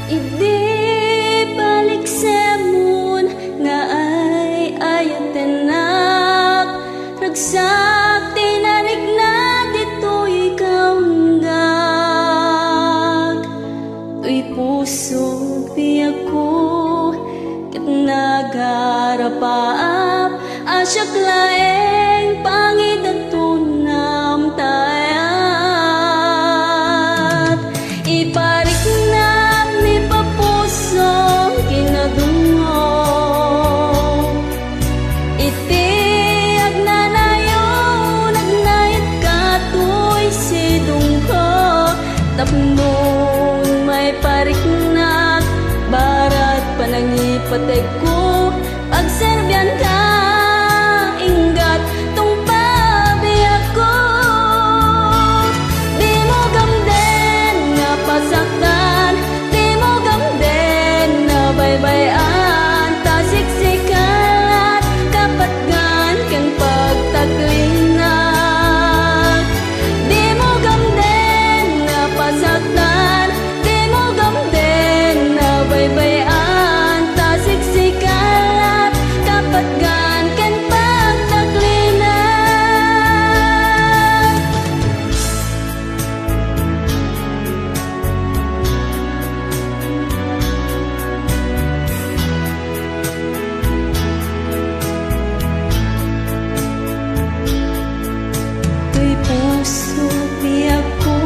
Idi balik sa moon nga ay ayat tenak ragsak tinarik na dito'y kaunggag tuy puso biyak ko ket nagarapaap asyak laeng pangidatunam tayat iparik na ni papuso kinadungo iti agnanayon agnayat katoy sidong ko tapnon may parik na barat panangipatek ko pagserbian ka ingat tong pabiyak ko di mo gamden nga pasaktan di mo gamden na baybayan tasiksikalat kapatgan ken pagtaglinag di mo gamden nga pasaktan di mo gamden na baybayan tasiksikalat kapatgan ken pagtaglinag tuy puso biyak ko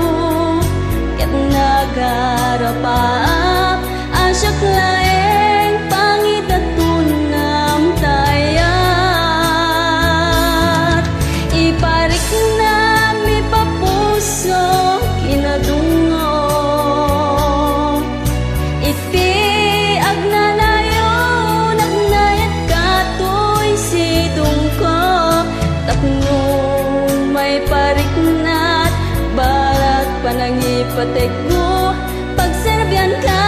ket nagarapaap asyak laeng pangidatunam tayat iparik na mi papuso kinadungo iti agnanayon agnayat katoy sidong ko tapno may parik na't barat panangipatek ko pagserbian ka